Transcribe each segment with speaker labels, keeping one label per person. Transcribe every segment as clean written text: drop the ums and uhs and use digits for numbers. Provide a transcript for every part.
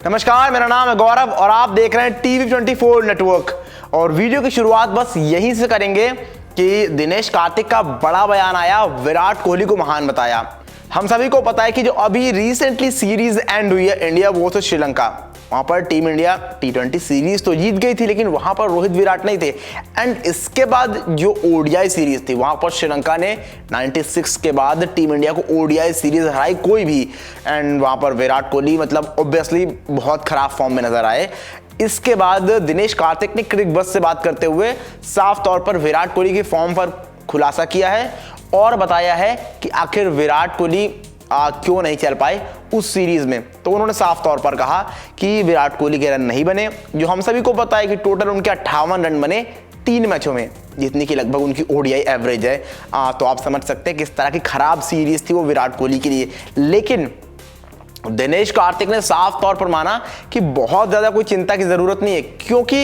Speaker 1: नमस्कार, मेरा नाम है गौरव और आप देख रहे हैं TV24 नेटवर्क। और वीडियो की शुरुआत बस यहीं से करेंगे कि दिनेश कार्तिक का बड़ा बयान आया, विराट कोहली को महान बताया। हम सभी को पता है कि जो अभी रिसेंटली सीरीज एंड हुई है इंडिया वर्सेस श्रीलंका, वहां पर टीम इंडिया T20 सीरीज तो जीत गई थी, लेकिन वहां पर रोहित विराट नहीं थे। एंड इसके बाद जो ODI सीरीज थी, वहां पर श्रीलंका ने 96 के बाद टीम इंडिया को ODI सीरीज हराई कोई भी। एंड वहां पर विराट कोहली मतलब ऑब्वियसली बहुत खराब फॉर्म में नजर आए। इसके बाद दिनेश कार्तिक ने क्रिक बस से बात करते हुए साफ तौर पर विराट कोहली के फॉर्म पर खुलासा किया है और बताया है कि आखिर विराट कोहली क्यों नहीं चल पाए उस सीरीज में। तो उन्होंने साफ तौर पर कहा कि विराट कोहली के रन नहीं बने, जो हम सभी को पता है कि टोटल उनके 58 रन बने 3 मैचों में, जितनी की लगभग उनकी ODI एवरेज है। तो आप समझ सकते हैं किस तरह की खराब सीरीज थी वो विराट कोहली के लिए। लेकिन दिनेश कार्तिक ने साफ तौर पर माना कि बहुत ज्यादा कोई चिंता की जरूरत नहीं है, क्योंकि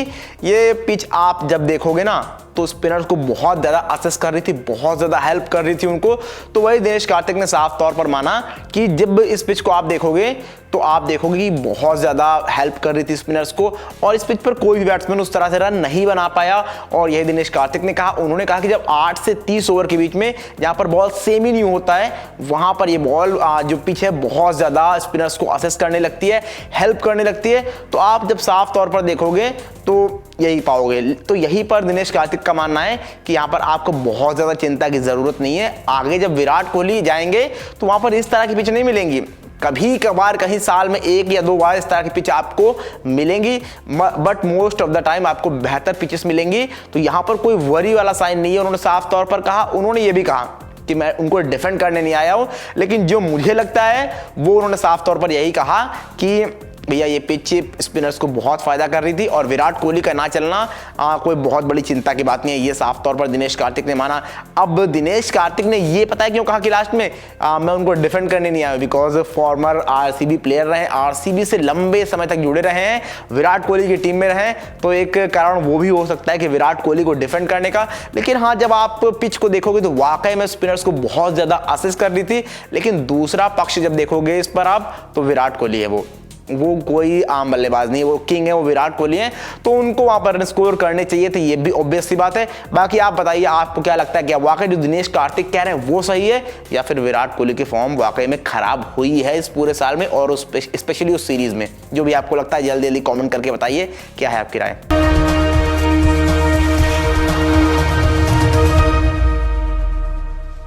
Speaker 1: ये पिच आप जब देखोगे ना तो स्पिनर्स को बहुत ज्यादा असिस्ट कर रही थी, बहुत ज्यादा हेल्प कर रही थी उनको। तो वही दिनेश कार्तिक ने साफ तौर पर माना कि जब इस पिच को आप देखोगे तो आप देखोगे कि बहुत ज्यादा हेल्प कर रही थी स्पिनर्स को, और इस पिच पर कोई भी बैट्समैन उस तरह से रन नहीं बना पाया। और यही दिनेश कार्तिक ने कहा, उन्होंने कहा कि जब 8 से 30 ओवर के बीच में जहां पर बॉल सेम ही नहीं होता है, वहां पर ये बॉल जो पिच है बहुत ज्यादा स्पिनर्स को असिस्ट करने लगती है, हेल्प करने लगती है। तो आप जब साफ तौर पर देखोगे तो यही पाओगे। तो यहीं पर दिनेश कार्तिक का मानना है कि यहाँ पर आपको बहुत ज्यादा चिंता की जरूरत नहीं है। आगे जब विराट कोहली जाएंगे तो वहां पर इस तरह की पिच नहीं मिलेंगी। कभी कभार कहीं साल में 1 या 2 बार इस तरह की पिच आपको मिलेंगी, but most of the time आपको बेहतर पिचेस मिलेंगी। तो यहाँ पर कोई वरी वाला साइन नहीं है, उन्होंने साफ तौर पर कहा। उन्होंने ये भी कहा कि मैं उनको डिफेंड करने नहीं आया हूं, लेकिन जो मुझे लगता है वो उन्होंने साफ तौर पर यही कहा कि भैया ये पिच स्पिनर्स को बहुत फायदा कर रही थी और विराट कोहली का ना चलना कोई बहुत बड़ी चिंता की बात नहीं है। ये साफ तौर पर दिनेश कार्तिक ने माना। अब दिनेश कार्तिक ने ये पता है क्यों कहा कि लास्ट में मैं उनको डिफेंड करने नहीं आया, बिकॉज फॉर्मर RCB प्लेयर रहे, RCB से लंबे समय तक जुड़े रहे हैं, विराट कोहली की टीम में रहे। तो एक कारण वो भी हो सकता है कि विराट कोहली को डिफेंड करने का। लेकिन हाँ, जब आप पिच को देखोगे तो वाकई में स्पिनर्स को बहुत ज्यादा असिस्ट कर रही थी। लेकिन दूसरा पक्ष जब देखोगे इस पर आप, तो विराट कोहली है वो कोई आम बल्लेबाज नहीं है, वो किंग है, वो विराट कोहली है। तो उनको वहां पर स्कोर करने चाहिए थे, ये भी ऑब्वियस सी बात है। बाकी आप बताइए, आपको क्या लगता है, क्या वाकई जो दिनेश कार्तिक कह रहे हैं वो सही है, या फिर विराट कोहली की फॉर्म वाकई में खराब हुई है इस पूरे साल में और स्पेशली उस सीरीज में? जो भी आपको लगता है जल्दी जल्दी कॉमेंट करके बताइए, क्या है आपकी राय।